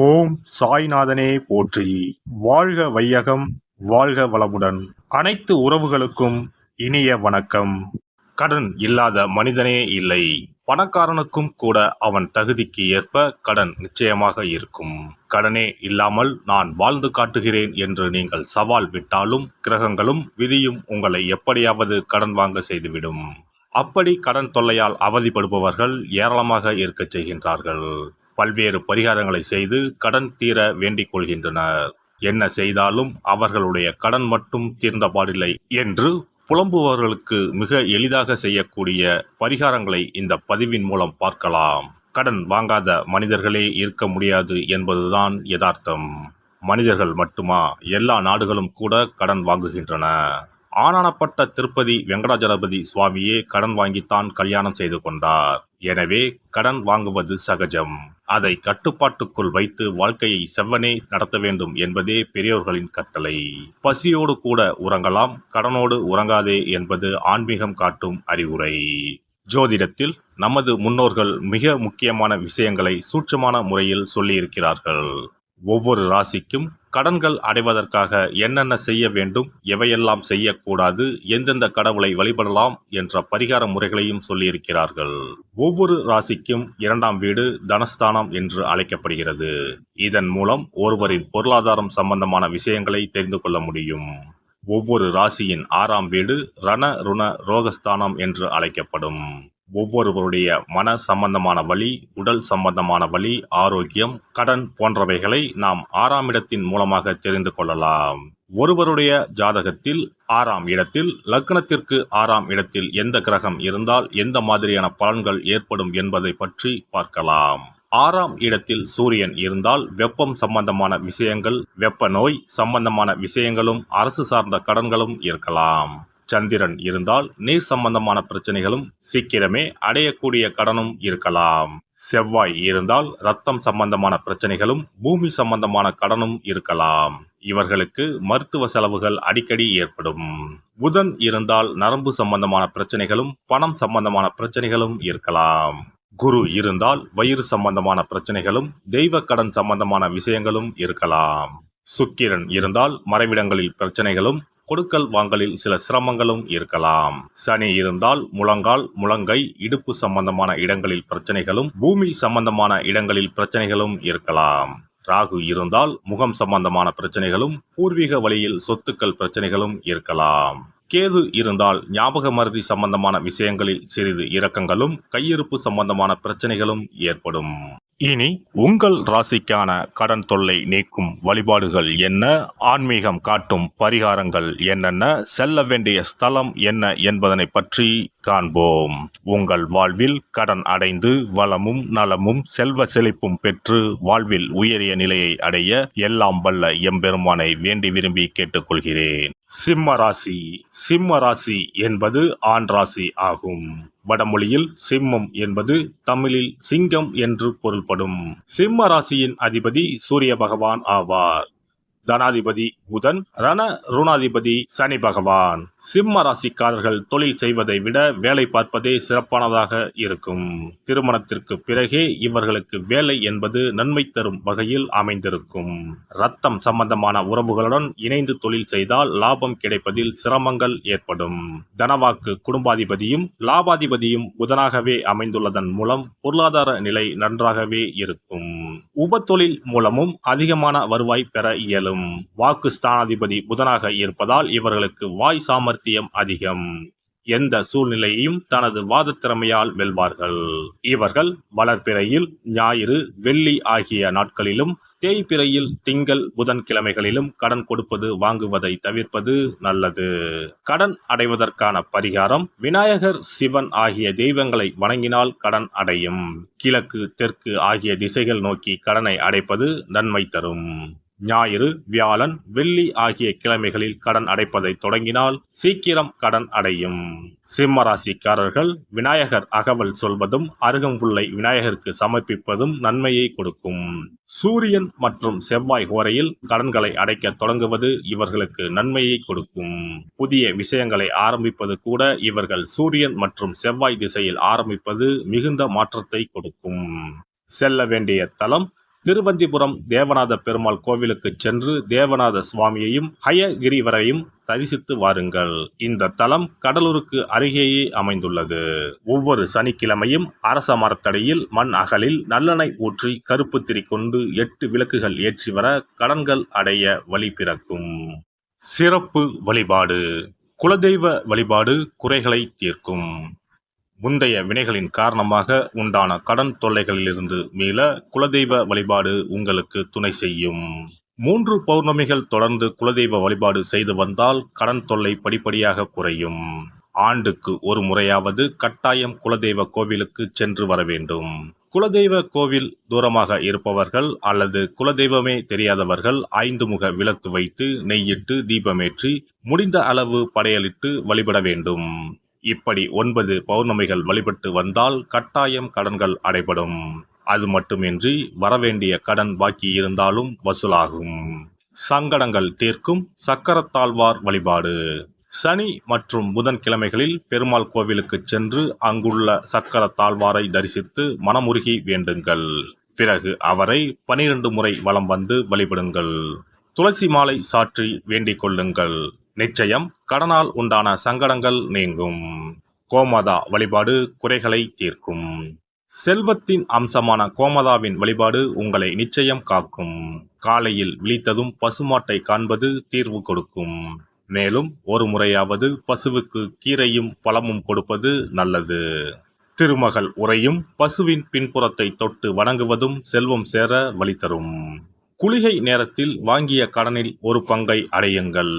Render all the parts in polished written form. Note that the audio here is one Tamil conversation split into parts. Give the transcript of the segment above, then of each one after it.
ஓம் சாய்நாதனே போற்றி. வாழ்க வையகம், வாழ்க வளமுடன். அனைத்து உறவுகளுக்கும் இனிய வணக்கம். கடன் இல்லாத மனிதனே இல்லை. பணக்காரனுக்கும் கூட அவன் தகுதிக்கு ஏற்ப கடன் நிச்சயமாக இருக்கும். கடனே இல்லாமல் நான் வாழ்ந்து காட்டுகிறேன் என்று நீங்கள் சவால் விட்டாலும் கிரகங்களும் விதியும் உங்களை எப்படியாவது கடன் வாங்க செய்துவிடும். அப்படி கடன் தொல்லையால் அவதிப்படுபவர்கள் ஏராளமாக இருக்கச் செய்கின்றார்கள். பல்வேறு பரிகாரங்களை செய்து கடன் தீர வேண்டிக் கொள்கின்றனர். என்ன செய்தாலும் அவர்களுடைய கடன் மட்டும் தீர்ந்தபாடில்லை என்று புலம்புபவர்களுக்கு மிக எளிதாக செய்யக்கூடிய பரிகாரங்களை இந்த பதிவின் மூலம் பார்க்கலாம். கடன் வாங்காத மனிதர்களே இருக்க முடியாது என்பதுதான் யதார்த்தம். மனிதர்கள் மட்டுமா, எல்லா நாடுகளும் கூட கடன் வாங்குகின்றன. ஆனானப்பட்ட திருப்பதி வெங்கடாஜலபதி சுவாமியே கடன் வாங்கித்தான் கல்யாணம் செய்து கொண்டார். எனவே கடன் வாங்குவது சகஜம். அதை கட்டுப்பாட்டுக்குள் வைத்து வாழ்க்கையை செவ்வனே நடத்த வேண்டும் என்பதே பெரியோர்களின் கட்டளை. பசியோடு கூட உறங்கலாம், கடனோடு உறங்காதே என்பது ஆன்மீகம் காட்டும் அறிவுரை. ஜோதிடத்தில் நமது முன்னோர்கள் மிக முக்கியமான விஷயங்களை சூட்சமான முறையில் சொல்லியிருக்கிறார்கள். ஒவ்வொரு ராசிக்கும் கடன்கள் அடைவதற்காக என்னென்ன செய்ய வேண்டும், எவையெல்லாம் செய்யக்கூடாது, எந்தெந்த கடவுளை வழிபடலாம் என்ற பரிகார முறைகளையும் சொல்லியிருக்கிறார்கள். ஒவ்வொரு ராசிக்கும் 2ஆம் வீடு தனஸ்தானம் என்று அழைக்கப்படுகிறது. இதன் மூலம் ஒருவரின் பொருளாதாரம் சம்பந்தமான விஷயங்களை தெரிந்து கொள்ள முடியும். ஒவ்வொரு ராசியின் 6ஆம் வீடு ரண ருண ரோகஸ்தானம் என்று அழைக்கப்படும். ஒவ்வொருவருடைய மன சம்பந்தமான வலி, உடல் சம்பந்தமான வலி, ஆரோக்கியம், கடன் போன்றவைகளை நாம் 6ஆம் இடத்தின் மூலமாக தெரிந்து கொள்ளலாம். ஒருவருடைய ஜாதகத்தில் 6ஆம் இடத்தில் லக்னத்திற்கு 6ஆம் இடத்தில் எந்த கிரகம் இருந்தால் எந்த மாதிரியான பலன்கள் ஏற்படும் என்பதை பற்றி பார்க்கலாம். 6ஆம் இடத்தில் சூரியன் இருந்தால் வெப்பம் சம்பந்தமான விஷயங்கள், வெப்ப நோய் சம்பந்தமான விஷயங்களும், அரசு சார்ந்த கடன்களும் இருக்கலாம். சந்திரன் இருந்தால் நீர் சம்பந்தமான பிரச்சனைகளும், சீக்கிரமே அடையக்கூடிய கடனும் இருக்கலாம். செவ்வாய் இருந்தால் இரத்தம் சம்பந்தமான பிரச்சனைகளும், பூமி சம்பந்தமான கடனும் இருக்கலாம். இவர்களுக்கு மருத்துவ செலவுகள் அடிக்கடி ஏற்படும். புதன் இருந்தால் நரம்பு சம்பந்தமான பிரச்சனைகளும், பணம் சம்பந்தமான பிரச்சனைகளும் இருக்கலாம். குரு இருந்தால் வயிறு சம்பந்தமான பிரச்சனைகளும், தெய்வ கடன் சம்பந்தமான விஷயங்களும் இருக்கலாம். சுக்கிரன் இருந்தால் மறைவிடங்களில் பிரச்சனைகளும், கொடுக்கல் வாங்கலில் சில சிரமங்களும் இருக்கலாம். சனி இருந்தால் முழங்கால், முழங்கை, இடுப்பு சம்பந்தமான இடங்களில் பிரச்சனைகளும், பூமி சம்பந்தமான இடங்களில் பிரச்சனைகளும் இருக்கலாம். ராகு இருந்தால் முகம் சம்பந்தமான பிரச்சனைகளும், பூர்வீக வழியில் சொத்துக்கள் பிரச்சனைகளும் இருக்கலாம். கேது இருந்தால் ஞாபக மறதி சம்பந்தமான விஷயங்களில் சிறிது இரக்கங்களும், கையிருப்பு சம்பந்தமான பிரச்சனைகளும் ஏற்படும். இனி உங்கள் ராசிக்கான கடன் தொல்லை நீக்கும் வழிபாடுகள் என்ன, ஆன்மீகம் காட்டும் பரிகாரங்கள் என்னென்ன, செல்ல வேண்டிய ஸ்தலம் என்ன என்பதனை பற்றி காண்போம். உங்கள் வாழ்வில் கடன் அடைந்து வளமும் நலமும் செல்வ செழிப்பும் பெற்று வாழ்வில் உயரிய நிலையை அடைய எல்லாம் வல்ல எம்பெருமானை வேண்டி விரும்பி கேட்டுக்கொள்கிறேன். சிம்ம ராசி. சிம்ம ராசி என்பது ஆண் ராசி ஆகும். வடமொழியில் சிம்மம் என்பது தமிழில் சிங்கம் என்று பொருள்படும். சிம்ம ராசியின் அதிபதி சூரிய பகவான் ஆவார். தனாதிபதி புதன், ரண ருணாதிபதி சனி பகவான். சிம்ம ராசிக்காரர்கள் தொழில் செய்வதை விட வேலை பார்ப்பதே சிறப்பானதாக இருக்கும். திருமணத்திற்கு பிறகே இவர்களுக்கு வேலை என்பது நன்மை தரும் வகையில் அமைந்திருக்கும். ரத்தம் சம்பந்தமான உறவுகளுடன் இணைந்து தொழில் செய்தால் லாபம் கிடைப்பதில் சிரமங்கள் ஏற்படும். தனவாக்கு குடும்பாதிபதியும் லாபாதிபதியும் புதனாகவே அமைந்துள்ளதன் மூலம் பொருளாதார நிலை நன்றாகவே இருக்கும். உபத்தொழில் மூலமும் அதிகமான வருவாய் பெற இயலும். வாக்கு ஸ்தானாதிபதி புதனாக இருப்பதால் இவர்களுக்கு வாய் சாமர்த்தியம் அதிகம். எந்த சூழ்நிலையையும் தனது வாத திறமையால் வெல்வார்கள். இவர்கள் வளர்பிறையில் ஞாயிறு, வெள்ளி ஆகிய நாட்களிலும், தேய்பிறையில் திங்கள், புதன் கிழமைகளிலும் கடன் கொடுப்பது வாங்குவதை தவிர்ப்பது நல்லது. கடன் அடைவதற்கான பரிகாரம்: விநாயகர், சிவன் ஆகிய தெய்வங்களை வணங்கினால் கடன் அடையும். கிழக்கு, தெற்கு ஆகிய திசைகள் நோக்கி கடனை அடைப்பது நன்மை தரும். ஞாயிறு, வியாழன், வெள்ளி ஆகிய கிழமைகளில் கடன் அடைப்பதை தொடங்கினால் சீக்கிரம் கடன் அடையும். சிம்ம ராசிக்காரர்கள் விநாயகர் அகவல் சொல்வதும், அருகம்புல்லை விநாயகருக்கு சமர்ப்பிப்பதும் நன்மையை கொடுக்கும். சூரியன் மற்றும் செவ்வாய் ஹோரையில் கடன்களை அடைக்க தொடங்குவது இவர்களுக்கு நன்மையை கொடுக்கும். புதிய விஷயங்களை ஆரம்பிப்பது கூட இவர்கள் சூரியன் மற்றும் செவ்வாய் திசையில் ஆரம்பிப்பது மிகுந்த மாற்றத்தை கொடுக்கும். செல்ல வேண்டிய தலம் திருவந்திபுரம் தேவநாத பெருமாள் கோவிலுக்கு சென்று தேவநாத சுவாமியையும் ஹயகிரிவரையும் தரிசித்து வாருங்கள். இந்த தலம் கடலூருக்கு அருகேயே அமைந்துள்ளது. ஒவ்வொரு சனிக்கிழமையும் அரச மரத்தடியில் மண் அகலில் நல்லெண்ணெய் ஊற்றி கருப்பு திரி கொண்டு 8 விளக்குகள் ஏற்றி வர கடன்கள் அடைய வழி பிறக்கும். சிறப்பு வழிபாடு. குலதெய்வ வழிபாடு குறைகளை தீர்க்கும். முந்தைய வினைகளின் காரணமாக உண்டான கடன் தொல்லைகளிலிருந்து மீள குலதெய்வ வழிபாடு உங்களுக்கு துணை செய்யும். 3 பௌர்ணமிகள் தொடர்ந்து குலதெய்வ வழிபாடு செய்து வந்தால் கடன் தொல்லை படிப்படியாக குறையும். ஆண்டுக்கு ஒரு முறையாவது கட்டாயம் குலதெய்வ கோவிலுக்கு சென்று வர வேண்டும். குலதெய்வ கோவில் தூரமாக இருப்பவர்கள் அல்லது குலதெய்வமே தெரியாதவர்கள் 5 முக விளக்கு வைத்து நெய்யிட்டு தீபமேற்றி முடிந்த அளவு படையலிட்டு வழிபட வேண்டும். இப்படி 9 பௌர்ணமிகள் வழிபட்டு வந்தால் கட்டாயம் கடன்கள் அடைபடும். அது மட்டுமின்றி வரவேண்டிய கடன் பாக்கி இருந்தாலும் வசூலாகும். சங்கடங்கள் தீர்க்கும் சக்கரத்தாழ்வார் வழிபாடு. சனி மற்றும் புதன்கிழமைகளில் பெருமாள் கோவிலுக்கு சென்று அங்குள்ள சக்கரத்தாழ்வாரை தரிசித்து மனமுருகி வேண்டுங்கள். பிறகு அவரை 12 முறை வலம் வந்து வழிபடுங்கள். துளசி மாலை சாற்றி வேண்டிக் கொள்ளுங்கள். நிச்சயம் கடனால் உண்டான சங்கடங்கள் நீங்கும். கோமாதா வழிபாடு குறைகளை தீர்க்கும். செல்வத்தின் அம்சமான கோமாதாவின் வழிபாடு உங்களை நிச்சயம் காக்கும். காலையில் விழித்ததும் பசுமாட்டை காண்பது தீர்வு கொடுக்கும். மேலும் ஒரு முறையாவது பசுவுக்கு கீரையும் பழமும் கொடுப்பது நல்லது. திருமகள் உரையும் பசுவின் பின்புறத்தை தொட்டு வணங்குவதும் செல்வம் சேர வழி தரும். குளிகை நேரத்தில் வாங்கிய கடனில் ஒரு பங்கை அடையுங்கள்.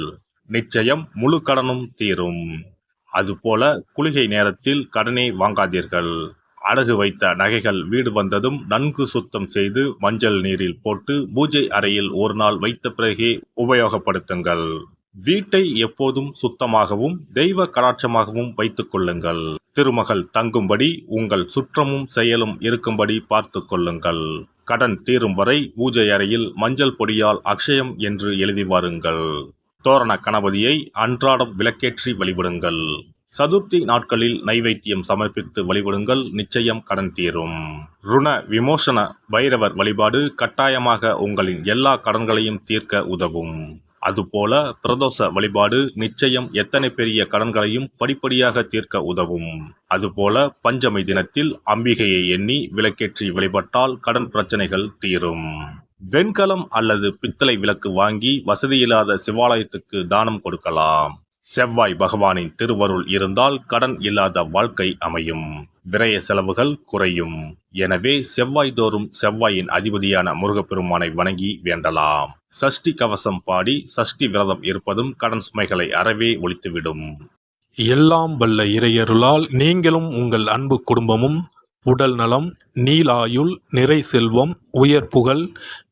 நிச்சயம் முழு கடனும் தீரும். அதுபோல குளிகை நேரத்தில் கடனே வாங்காதீர்கள். அடகு வைத்த நகைகள் வீடு வந்ததும் நன்கு சுத்தம் செய்து மஞ்சள் நீரில் போட்டு பூஜை அறையில் ஒரு நாள் வைத்த பிறகே உபயோகப்படுத்துங்கள். வீட்டை எப்போதும் சுத்தமாகவும் தெய்வ கடாட்சமாகவும் வைத்துக் கொள்ளுங்கள். திருமகள் தங்கும்படி உங்கள் சுற்றமும் செயலும் இருக்கும்படி பார்த்து கொள்ளுங்கள். கடன் தீரும் வரை பூஜை அறையில் மஞ்சள் பொடியால் அக்ஷயம் என்று எழுதி வாருங்கள். தோரண கணபதியை அன்றாடம் விளக்கேற்றி வழிபடுங்கள். சதுர்த்தி நாட்களில் நைவேத்தியம் சமர்ப்பித்து வழிபடுங்கள். நிச்சயம் கடன் தீரும். ருண விமோசன பைரவர் வழிபாடு கட்டாயமாக உங்களின் எல்லா கடன்களையும் தீர்க்க உதவும். அதுபோல பிரதோஷ வழிபாடு நிச்சயம் எத்தனை பெரிய கடன்களையும் படிப்படியாக தீர்க்க உதவும். அதுபோல பஞ்சமி தினத்தில் அம்பிகையை எண்ணி விளக்கேற்றி வழிபட்டால் கடன் பிரச்சனைகள் தீரும். வெண்கலம் அல்லது பித்தளை விளக்கு வாங்கி வசதியில்லாத சிவாலயத்துக்கு தானம் கொடுக்கலாம். செவ்வாய் பகவானின் திருவருள் இருந்தால் கடன் இல்லாத வாழ்க்கை அமையும். விரய செலவுகள் குறையும். எனவே செவ்வாய் தோறும் செவ்வாயின் அதிபதியான முருகப்பெருமானை வணங்கி வேண்டலாம். சஷ்டி கவசம் பாடி சஷ்டி விரதம் இருப்பதும் கடன் சுமைகளை அறவே ஒழித்துவிடும். எல்லாம் வல்ல இறையருளால் நீங்களும் உங்கள் அன்பு குடும்பமும் உடல் நலம், நீலாயுள், நிறை செல்வம், உயர் புகழ்,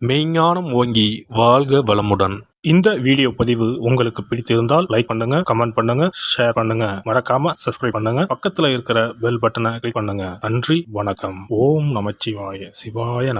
மெய்ஞானம் ஓங்கி வாழ்க வளமுடன். இந்த வீடியோ பதிவு உங்களுக்கு பிடித்திருந்தால் லைக் பண்ணுங்க, கமெண்ட் பண்ணுங்க, ஷேர் பண்ணுங்க. மறக்காம சப்ஸ்கிரைப் பண்ணுங்க. பக்கத்துல இருக்கிற பெல் பட்டனை கிளிக் பண்ணுங்க. நன்றி, வணக்கம். ஓம் நமச்சிவாய. சிவாய நம.